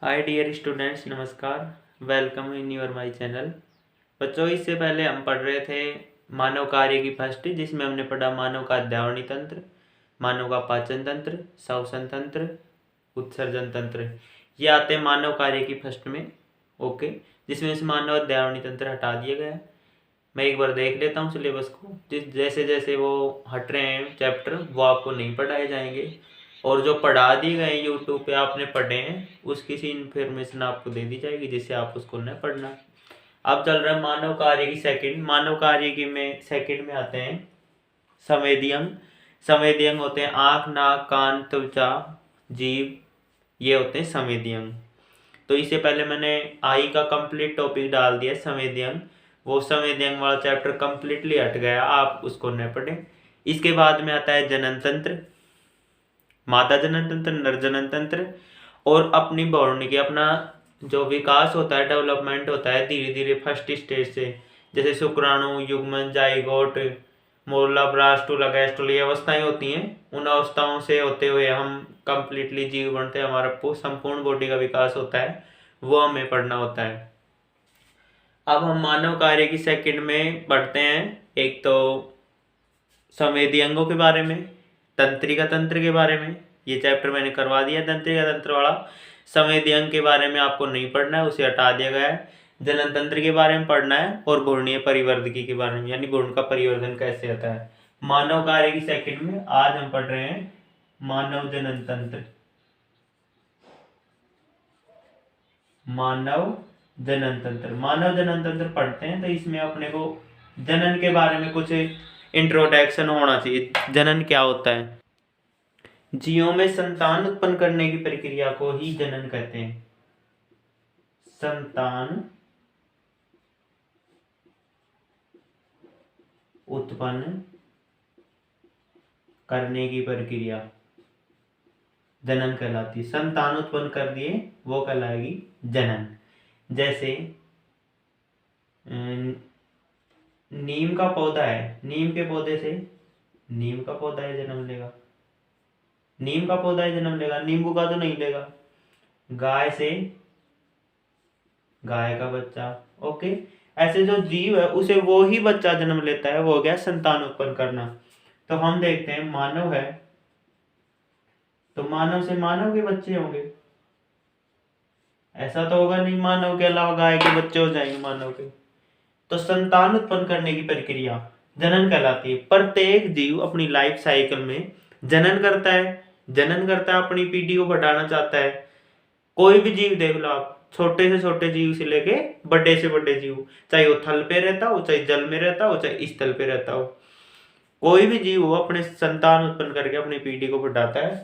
Hi dear students, नमस्कार। Welcome in your my channel. बच्चों, इससे पहले हम पढ़ रहे थे मानव कार्य की फर्स्ट, जिसमें हमने पढ़ा मानव का अध्यावरणी तंत्र, मानव का पाचन तंत्र, श्वसन तंत्र, उत्सर्जन तंत्र। ये आते हैं मानव कार्य की फर्स्ट में। ओके, जिसमें से मानव अध्यावरणी तंत्र हटा दिया गया है। मैं एक बार देख लेता हूँ सिलेबस को। जिस जैसे जैसे वो हट रहे हैं चैप्टर, वो आपको नहीं पढ़ाए जाएंगे, और जो पढ़ा दिए गए यूट्यूब पे आपने पढ़े हैं उसकी सी इन्फॉर्मेशन आपको दे दी जाएगी, जिससे आप उसको न पढ़ना। अब चल रहा है मानव कार्य की सेकंड। मानव कार्य की में सेकंड में आते हैं संवेदी अंग। संवेदी अंग होते हैं आँख, नाक, कान, त्वचा, जीभ। ये होते हैं संवेदी अंग। तो इससे पहले मैंने आई का कंप्लीट टॉपिक डाल दिया संवेदी अंग। वो संवेदी अंग वाला चैप्टर कंप्लीटली हट गया, आप उसको न पढ़ें। इसके बाद में आता है जनन तंत्र, मादा जनन तंत्र, नर जनन तंत्र। और अपनी बॉडी के अपना जो विकास होता है, डेवलपमेंट होता है धीरे धीरे फर्स्ट स्टेज से, जैसे शुक्राणु, युग्मन, जाइगोट, मोरला, ब्रास्टूला, गैस्ट्रोल, ये अवस्थाएं होती हैं। उन अवस्थाओं से होते हुए हम कंप्लीटली जीव बनते हैं, हमारा संपूर्ण बॉडी का विकास होता है, वो हमें पढ़ना होता है। अब हम मानव कार्य की सेकंड में पढ़ते हैं। एक तो संवेदी अंगों के बारे में, तंत्रिका तंत्र के बारे में। ये चैप्टर मैंने करवा दिया तंत्रिका तंत्र वाला। संवेदी अंग के बारे में आपको नहीं पढ़ना है, उसे हटा दिया गया है। जनन तंत्र के बारे में पढ़ना है, और भ्रूणीय परिवर्धकी के बारे में, यानी भ्रूण का परिवर्धन कैसे होता है। मानव कार्य की सेकंड में आज हम पढ़ रहे हैं मानव जनन तंत्र। मानव जनन तंत्र, मानव जनन तंत्र पढ़ते हैं तो इसमें अपने को जनन के बारे में कुछ इंट्रोडक्शन होना चाहिए। जनन क्या होता है? जीवों में संतान उत्पन्न करने की प्रक्रिया को ही जनन कहते हैं। संतान उत्पन्न करने की प्रक्रिया जनन कहलाती है। संतान उत्पन्न कर दिए वो कहलाएगी जनन। जैसे नीम का पौधा है, नीम के पौधे से नीम का पौधा है जन्म लेगा, नीम का पौधा है जन्म लेगा, नींबू का तो नहीं लेगा। गाय से गाय का बच्चा। ओके, ऐसे जो जीव है उसे वो ही बच्चा जन्म लेता है, वो हो गया संतान उत्पन्न करना। तो हम देखते हैं मानव है तो मानव से मानव के बच्चे होंगे, ऐसा तो होगा नहीं मानव के अलावा गाय के बच्चे हो जाएंगे मानव के। तो संतान उत्पन्न करने की प्रक्रिया जनन कहलाती है। प्रत्येक जीव अपनी लाइफ साइकिल में जनन करता है, जनन करता है, अपनी पीढ़ी को बढ़ाना चाहता है। कोई भी जीव देख लो आप, छोटे से छोटे जीव से लेके बड़े से बड़े जीव, चाहे वो थल पे रहता हो, चाहे जल में रहता हो, चाहे स्थल पे रहता हो, कोई भी जीव हो अपने संतान उत्पन्न करके अपनी पीढ़ी को बढ़ाता है।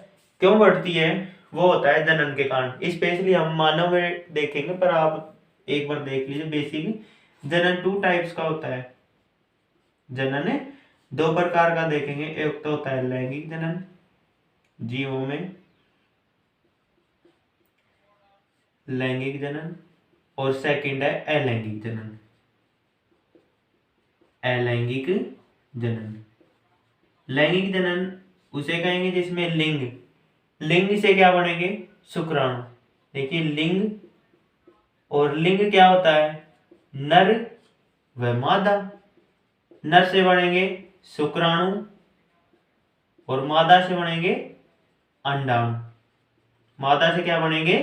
क्यों बढ़ती है? वो होता है जनन के कारण। स्पेशली हम मानव में देखेंगे, पर आप एक बार देख लीजिए बेसिक। जनन 2 टाइप्स का होता है। जनन 2 प्रकार का देखेंगे। एक तो होता है लैंगिक जनन, जीवों में लैंगिक जनन, और सेकंड है अलैंगिक जनन। अलैंगिक जनन, लैंगिक जनन उसे कहेंगे जिसमें लिंग, लिंग से क्या बनेंगे? शुक्राणु। देखिए लिंग और लिंग क्या होता है? नर व मादा। नर से बनेंगे शुक्राणु और मादा से बनेंगे अंडाणु। मादा से क्या बनेंगे?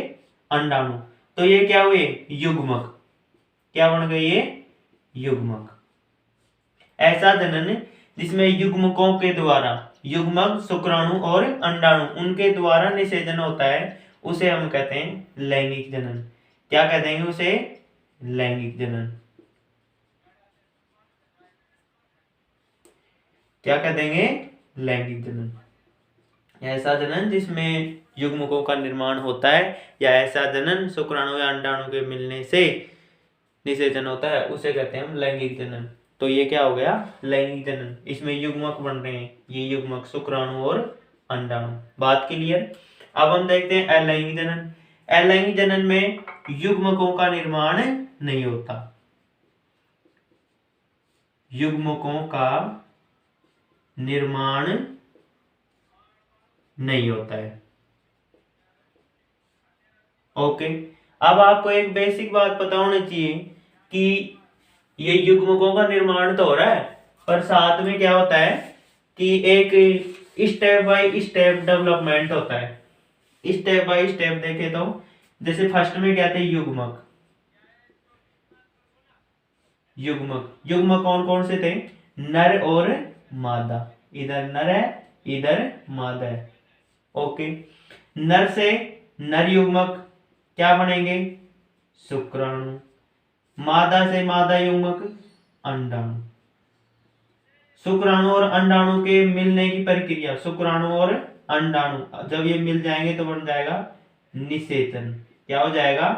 अंडाणु। तो ये क्या हुए? युग्मक। क्या बन गए ये? युग्मक। ऐसा जनन जिसमें युग्मकों के द्वारा, युग्मक, शुक्राणु और अंडाणु, उनके द्वारा निषेचन होता है, उसे हम कहते हैं लैंगिक जनन। क्या कहते हैं उसे? लैंगिक जनन। क्या कह देंगे? लैंगिक जनन। ऐसा जनन जिसमें युग्मकों का निर्माण होता है, या ऐसा जनन शुक्राणु या अंडाणु के मिलने से निषेचन होता है, उसे कहते हैं हम लैंगिक जनन। तो ये क्या हो गया? लैंगिक जनन। इसमें युग्मक बन रहे हैं, ये युग्मक शुक्राणु और अंडाणु। बात क्लियर? अब हम देखते हैं अलैंगिक जनन। अलैंगिक जनन में युग्मकों का निर्माण नहीं होता, युग्मकों का निर्माण नहीं होता है। ओके। अब आपको एक बेसिक बात पता होनी चाहिए कि ये युग्मकों का निर्माण तो हो रहा है, पर साथ में क्या होता है कि एक स्टेप बाय स्टेप डेवलपमेंट होता है। स्टेप बाय स्टेप देखे तो जैसे फर्स्ट में क्या थे, युग्मक। युग्मक युग्मक कौन कौन से थे, नर और मादा। इधर नर है, इधर मादा है। ओके। नर से नर युग्मक क्या बनेंगे, शुक्राणु। मादा से मादा युग्मक अंडाणु। शुक्राणु और अंडाणु के मिलने की प्रक्रिया, शुक्राणु और अंडाणु जब ये मिल जाएंगे तो बन जाएगा निषेचन। क्या हो जाएगा,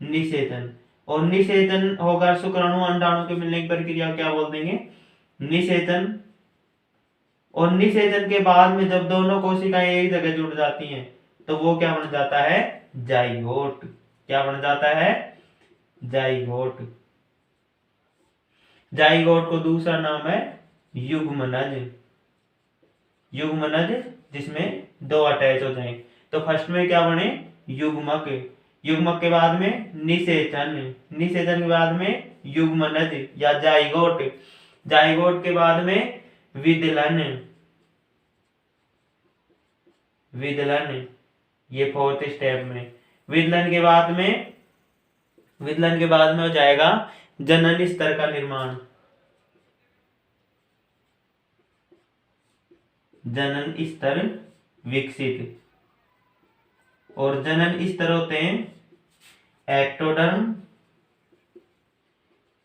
निषेचन। और निषेचन होगा शुक्राणु अंडाणु के मिलने की प्रक्रिया क्या बोल देंगे, निषेचन। और निषेचन के बाद में जब दोनों कोशिकाएं एक जगह जुड़ जाती हैं तो वो क्या बन जाता है, जाइगोट। क्या बन जाता है, जाइगोट। जाइगोट को दूसरा नाम है युग्मनज। युग्मनज जिसमें दो अटैच हो जाएं। तो फर्स्ट में क्या बने, युग्मक। युग्मक के बाद में निषेचन। निषेचन के बाद में युग्मनज या जाइगोट। जाइगोट के बाद में विदलन। विदलन ये फोर्थ स्टेप में। विदलन के बाद में, विदलन के बाद में हो जाएगा जनन स्तर का निर्माण। जनन स्तर विकसित। और जनन स्तर होते हैं एक्टोडर्म,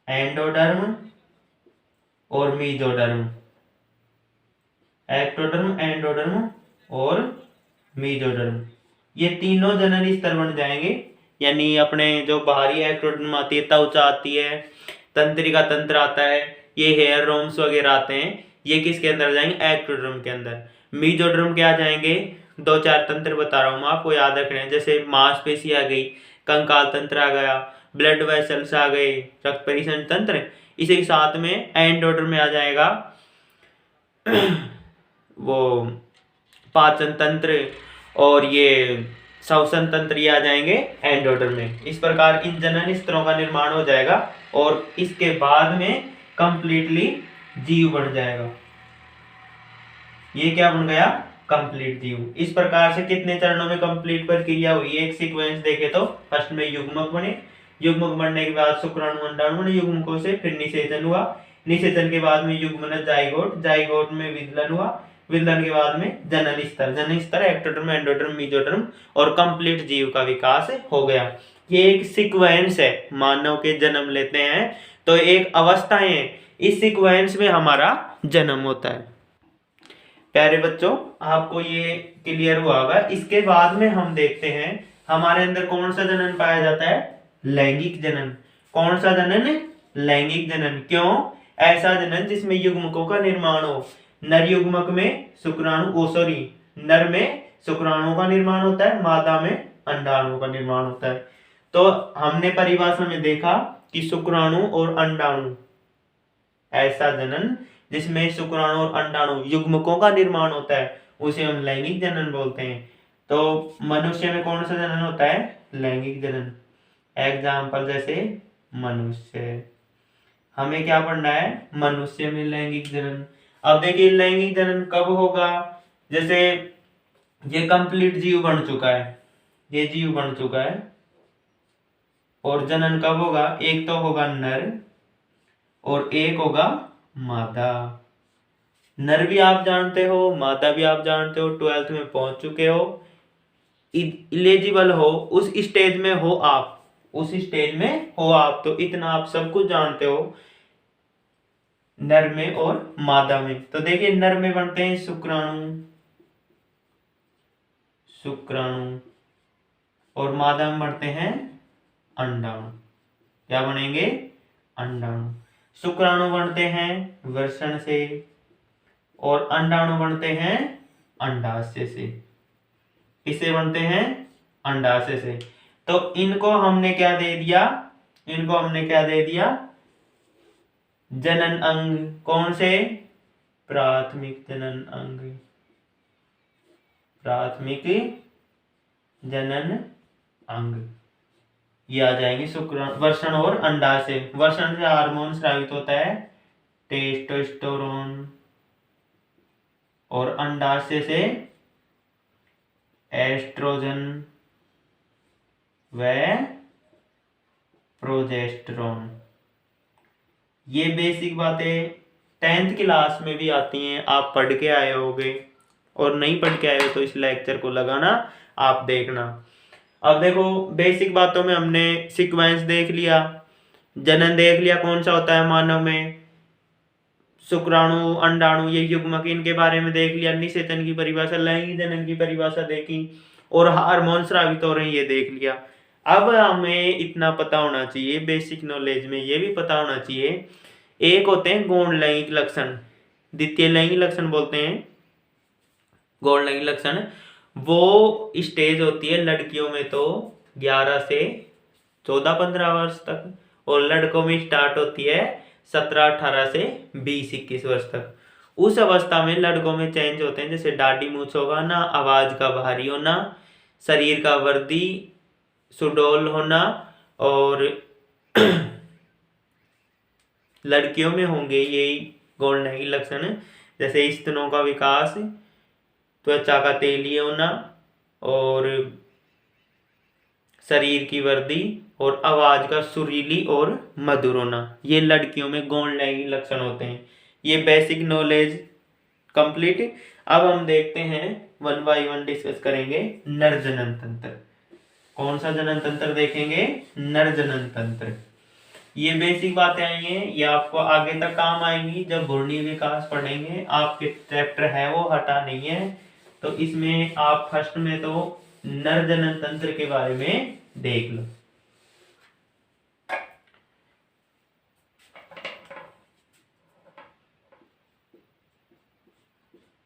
एंडोडर्म और मीजोडर्म। एक्टोडर्म, एंडोडर्म और मीजोडर्म, ये तीनों जनन स्तर बन जाएंगे। यानी अपने जो बाहरी एक्टोडर्म आती है, त्वचा आती है, तंत्रिका तंत्र आता है, ये हेयर रोम्स वगैरह आते हैं, ये किसके अंदर जाएंगे, एक्टोडर्म के अंदर। मीजोडर्म के आ जाएंगे, दो चार तंत्र बता रहा हूँ मैं आपको, याद रखने हैं। जैसे मांसपेशी आ गई, कंकाल तंत्र आ गया, ब्लड वेसल्स आ गए, रक्त परिसंचरण तंत्र। इसी के साथ में एंडोडर्म में आ जाएगा वो पाचन तंत्र और ये श्वसन तंत्र, ये आ जाएंगे एंडोडर्म में। इस प्रकार इन जनन स्तरों का निर्माण हो जाएगा और इसके बाद में कंप्लीटली जीव बन जाएगा। ये क्या बन गया, कंप्लीट जीव। इस प्रकार से कितने चरणों में कंप्लीट प्रक्रिया हुई, एक सीक्वेंस देखे तो फर्स्ट में युग्मक बने, युग्मक बनने के बाद शुक्राणु अंडाणु बने, युग्मकों से फिर निषेचन हुआ, निषेचन के बाद में युग्मनज जाइगोट, जाइगोट में विदलन हुआ, विदलन के बाद में जनन स्तर, जनन स्तर एक्टोडर्म, एंडोडर्म, मीजोडर्म और कंप्लीट जीव का विकास हो गया। ये एक सीक्वेंस है, मानव के जन्म लेते हैं तो एक अवस्थाएं है, इस सीक्वेंस में हमारा जन्म होता है। प्यारे बच्चों, आपको ये क्लियर हुआ होगा। इसके बाद में हम देखते हैं हमारे अंदर कौन सा जनन पाया जाता है, लैंगिक जनन। कौन सा जनन, लैंगिक जनन। क्यों, ऐसा जनन जिसमें युग्मकों का निर्माण हो। नर युग्मक में शुक्राणु सॉरी नर में शुक्राणुओं का निर्माण होता है, मादा में अंडाणुओं का निर्माण होता है। तो हमने परिभाषा में देखा कि शुक्राणु और अंडाणु, ऐसा जनन जिसमें शुक्राणु और अंडाणु युग्मकों का निर्माण होता है उसे हम लैंगिक जनन बोलते हैं। तो मनुष्य में कौन सा जनन होता है, लैंगिक जनन। एग्जाम्पल जैसे मनुष्य, हमें क्या पढ़ना है, मनुष्य में लैंगिक जनन। अब देखिए लैंगिक जनन कब होगा, जैसे ये कंप्लीट जीव बन चुका है, ये जीव बन चुका है, और जनन कब होगा, एक तो होगा नर और एक होगा मादा। नर भी आप जानते हो, मादा भी आप जानते हो, 12th में पहुंच चुके हो, इलिजिबल हो, उस स्टेज में हो आप, उस स्टेज में हो आप, तो इतना आप सब कुछ जानते हो नर में और मादा में। तो देखिए नर में बनते हैं शुक्राणु, शुक्राणु, और मादा में बनते हैं अंडाणु। क्या बनेंगे, अंडाणु। शुक्राणु बनते हैं वृषण से और अंडाणु बनते हैं अंडाशय से। किससे बनते हैं, अंडाशय से। तो इनको हमने क्या दे दिया, इनको हमने क्या दे दिया, जनन अंग। कौन से, प्राथमिक जनन अंग, प्राथमिक जनन अंग, ये आ जाएंगे शुक्राणु। वृषण और अंडाशय, वृषण से हार्मोन स्रावित होता है टेस्टोस्टेरोन, और अंडाशय से एस्ट्रोजन व प्रोजेस्टेरोन। ये बेसिक बातें 10th क्लास में भी आती हैं, आप पढ़ के आए होगे, और नहीं पढ़ के आए हो तो इस लेक्चर को लगाना, आप देखना। अब देखो बेसिक बातों में हमने सीक्वेंस देख लिया, जनन देख लिया कौन सा होता है मानव में, शुक्राणु अंडाणु ये युग्मक, इनके बारे में देख लिया, निषेचन की परिभाषा, लैंगिक जनन की परिभाषा देखी, और हार्मोन स्रावित हो रहे हैं ये देख लिया। अब हमें इतना पता होना चाहिए, बेसिक नॉलेज में ये भी पता होना चाहिए, एक होते हैं गौण लैंगिक लक्षण, द्वितीय लैंगिक लक्षण बोलते हैं गौण लैंगिक लक्षण। वो स्टेज होती है लड़कियों में तो 11 से 14-15 वर्ष तक, और लड़कों में स्टार्ट होती है 17-18 से 20-21 वर्ष तक। उस अवस्था में लड़कों में चेंज होते हैं, जैसे दाढ़ी मूंछ होना, आवाज का भारी होना, शरीर का वर्दी सुडौल होना, और लड़कियों में होंगे यही गौण लैंगिक लक्षण, जैसे स्तनों का विकास, त्वचा का तेलीय होना, और शरीर की वर्दी, और आवाज का सुरीली और मधुर होना, ये लड़कियों में गौण लैंगिक लक्षण होते हैं। ये बेसिक नॉलेज कंप्लीट। अब हम देखते हैं 1 by 1 डिस्कस करेंगे नर जनन तंत्र। कौन सा जनन तंत्र देखेंगे? नर जनन तंत्र। ये बेसिक बातें आई हैं, ये आपको आगे तक काम आएंगी जब भ्रूणी विकास पढ़ेंगे। आपके चैप्टर है वो, हटा नहीं है, तो इसमें आप फर्स्ट में तो नर जनन तंत्र के बारे में देख लो।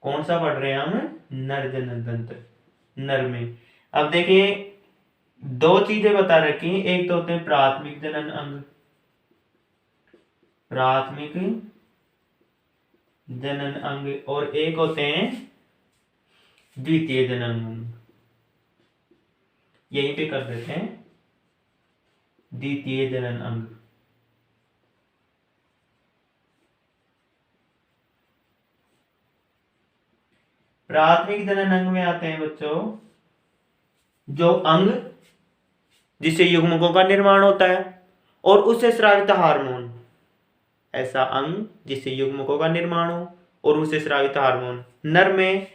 कौन सा पढ़ रहे हैं हम? नर जनन तंत्र, नर में। अब देखिए 2 चीजें बता रखी हैं, एक तो होते हैं प्राथमिक जनन अंग, प्राथमिक जनन अंग, और एक होते हैं द्वितीय जनन अंग। यहीं पे कर देते हैं द्वितीय जनन अंग। प्राथमिक जनन अंग में आते हैं बच्चों जो अंग जिससे युग्मकों का निर्माण होता है और उससे स्रावित हार्मोन, ऐसा अंग जिससे युग्मकों का निर्माण हो और उससे स्रावित हार्मोन। नर में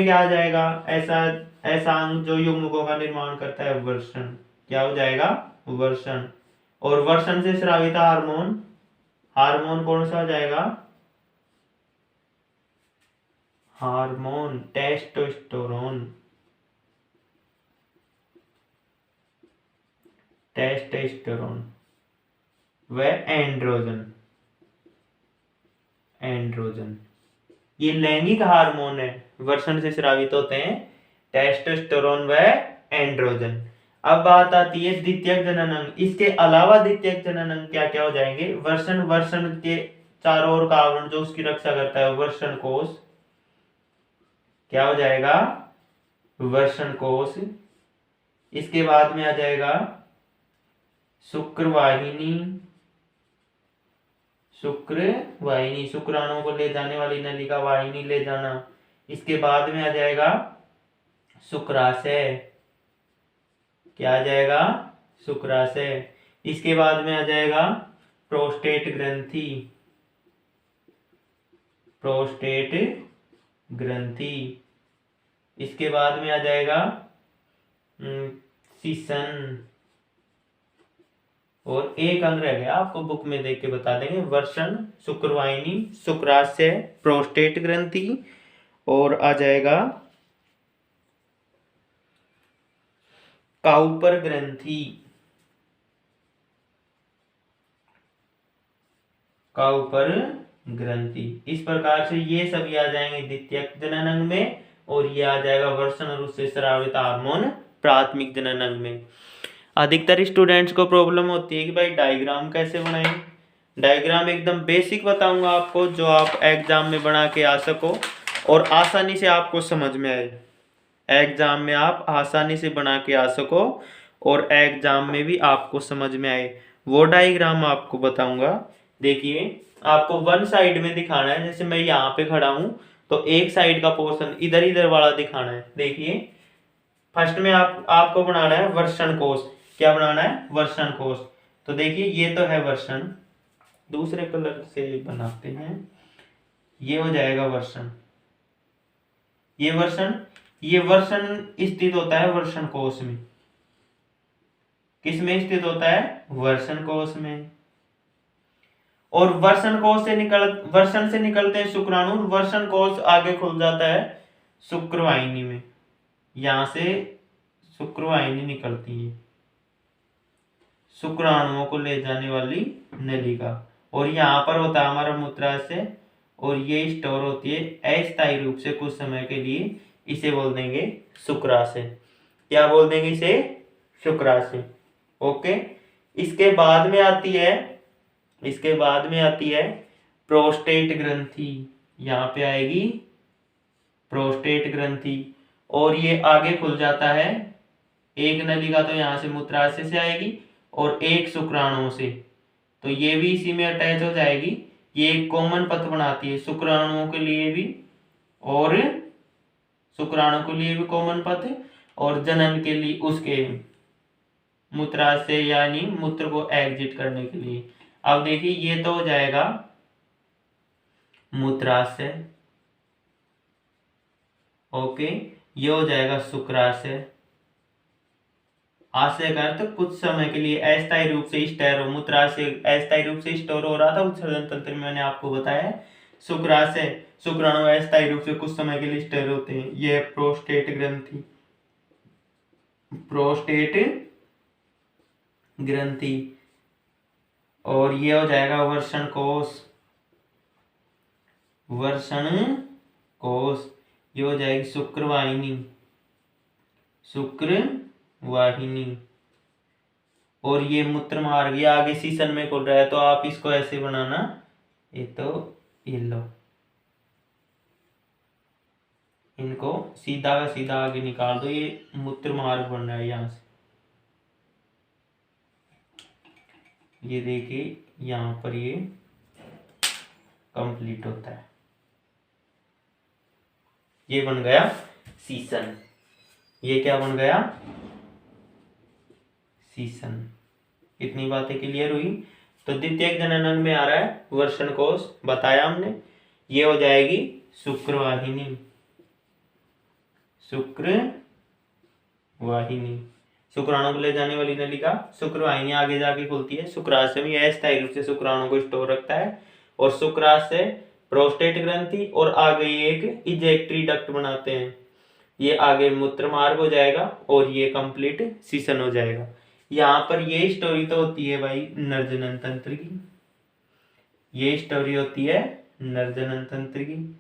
क्या आ जाएगा? ऐसा अंग जो युग्मकों का निर्माण करता है, वर्षण। क्या हो जाएगा? वर्षण। और वर्षण से स्रावित हार्मोन कौन सा हो जाएगा? हार्मोन टेस्टोस्टेरोन, व एंड्रोजन। ये लैंगिक हार्मोन है, वर्षण से स्रावित होते हैं टेस्टोस्टेरोन व एंड्रोजन। अब बात आती है द्वितीयक जनन अंग। इसके अलावा द्वितीयक जनन अंग क्या क्या हो जाएंगे? वर्षण के चारों ओर का आवरण जो उसकी रक्षा करता है, वर्षण कोश। क्या हो जाएगा? वर्षण कोश। इसके बाद में आ जाएगा शुक्रवाहिनी, शुक्राणुओं को ले जाने वाली नलिका वाहिनी ले जाना। इसके बाद में आ जाएगा शुक्राशय। क्या आ जाएगा? शुक्राशय। इसके बाद में आ जाएगा प्रोस्टेट ग्रंथि। इसके बाद में आ जाएगा सीसन। और एक अंग रह गया, आपको बुक में देख के बता देंगे। वर्षण, शुक्रवाहिनी, शुक्राशय, प्रोस्टेट ग्रंथि, और आ जाएगा काउपर ग्रंथि। इस प्रकार से ये सभी आ जाएंगे द्वितीयक जनन अंग में, और ये आ जाएगा वर्षण और उससे स्रावित हार्मोन प्राथमिक जनन अंग में। अधिकतर स्टूडेंट्स को प्रॉब्लम होती है कि भाई डायग्राम कैसे बनाएं। डायग्राम एकदम बेसिक बताऊंगा आपको, जो आप एग्जाम में बना के आ सको और आसानी से आपको समझ में आए। एग्जाम में आप आसानी से बना के आ सको और एग्जाम में भी आपको समझ में आए, वो डायग्राम आपको बताऊंगा। देखिए आपको वन साइड में दिखाना है, जैसे मैं यहाँ पे खड़ा हूं तो एक साइड का पोर्शन इधर इधर वाला दिखाना है। देखिए फर्स्ट में आपको बनाना है वर्षण कोश। क्या बनाना है? वर्षण कोश। तो देखिए ये तो है वर्षण, दूसरे कलर से बनाते हैं, ये हो जाएगा वर्षण। ये वर्षण स्थित होता है वर्षण कोश में। किस में स्थित होता है? वर्षण कोश में। और वर्षण से निकलते हैं शुक्राणु, वर्षण कोश आगे खुल जाता है शुक्रवाहिनी में। यहां से शुक्रवाहिनी निकलती है, शुक्राणुओं को ले जाने वाली नलिका। और यहाँ पर होता है हमारा मूत्राशय, और ये स्टोर होती है अस्थायी रूप से कुछ समय के लिए। इसे बोल देंगे शुक्राशय। क्या बोल देंगे इसे? शुक्राशय। ओके। इसके बाद में आती है प्रोस्टेट ग्रंथि। यहाँ पे आएगी प्रोस्टेट ग्रंथि, और ये आगे खुल जाता है। एक नलिका तो यहाँ से मूत्राशय से आएगी और एक शुक्राणुओं से, तो ये भी इसी में अटैच हो जाएगी। ये एक कॉमन पथ बनाती है शुक्राणुओं के लिए भी, और शुक्राणु के लिए भी कॉमन पथ, और जनन के लिए उसके मूत्राशय यानी मूत्र को एग्जिट करने के लिए। अब देखिए ये तो हो जाएगा मूत्राशय। ओके, ये हो जाएगा शुक्राशय। आशय का अर्थ कुछ समय के लिए अस्थायी रूप से स्टोर हो। मूत्राशय अस्थायी रूप से स्टोर हो रहा था उत्सर्जन तंत्र में, मैंने आपको बताया। शुक्राशय शुक्राणु अस्थायी रूप से कुछ समय के लिए स्टोर होते हैं। यह प्रोस्टेट ग्रंथि, और ये हो जाएगा वर्षण कोश। ये हो जाएगी शुक्रवाहिनी। और ये मूत्र मार्ग, ये आगे सीसन में खुल रहा है, तो आप इसको ऐसे बनाना। ये तो ये लो, इनको सीधा का सीधा आगे निकाल दो। ये मूत्र मार्ग बन रहा है यहां से। ये देखिए यहां पर ये कंप्लीट होता है। ये बन गया सीसन। ये क्या बन गया? सीसन। कितनी बातें क्लियर हुई? तो द्वितीयक जननन में आ रहा है वर्षण कोश, बताया हमने। ये हो जाएगी शुक्रवाहिनी। शुक्राणु को ले जाने वाली नलिका शुक्रवाहिनी आगे जाके खुलती है। शुक्राशय में अस्थायी रूप से शुक्राणु को स्टोर रखता है, और शुक्राशय प्रोस्टेट ग्रंथि, और आगे एक इजेक्टरी डक्ट बनाते हैं। ये आगे मूत्र मार्ग हो जाएगा, और ये कंप्लीट सीसन हो जाएगा। यहाँ पर ये स्टोरी तो होती है भाई नरजनन तंत्र की, ये स्टोरी होती है नरजनन तंत्र की।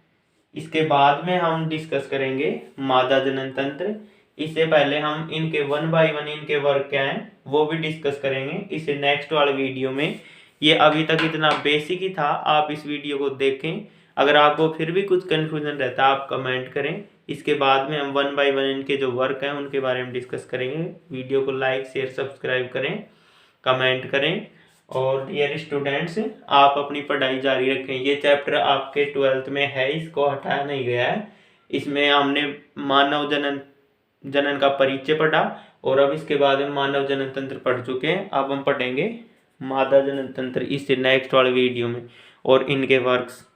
इसके बाद में हम डिस्कस करेंगे मादा जनन तंत्र। इससे पहले हम इनके 1 बाय 1 इनके वर्क क्या हैं वो भी डिस्कस करेंगे इसे नेक्स्ट वाले वीडियो में। ये अभी तक इतना बेसिक ही था, आप इस वीडियो को देखें। अगर आपको फिर भी कुछ कंफ्यूजन रहता है आप कमेंट करें। इसके बाद में हम 1 बाय 1 इनके जो वर्क हैं उनके बारे में डिस्कस करेंगे। वीडियो को लाइक शेयर सब्सक्राइब करें, कमेंट करें। और डियर स्टूडेंट्स, आप अपनी पढ़ाई जारी रखें। ये चैप्टर आपके 12th में है, इसको हटाया नहीं गया है। इसमें हमने मानव जनन का परिचय पढ़ा, और अब इसके बाद में मानव जनन तंत्र पढ़ चुके हैं। अब हम पढ़ेंगे मादा जनन तंत्र इससे नेक्स्ट वाले वीडियो में, और इनके वर्क्स।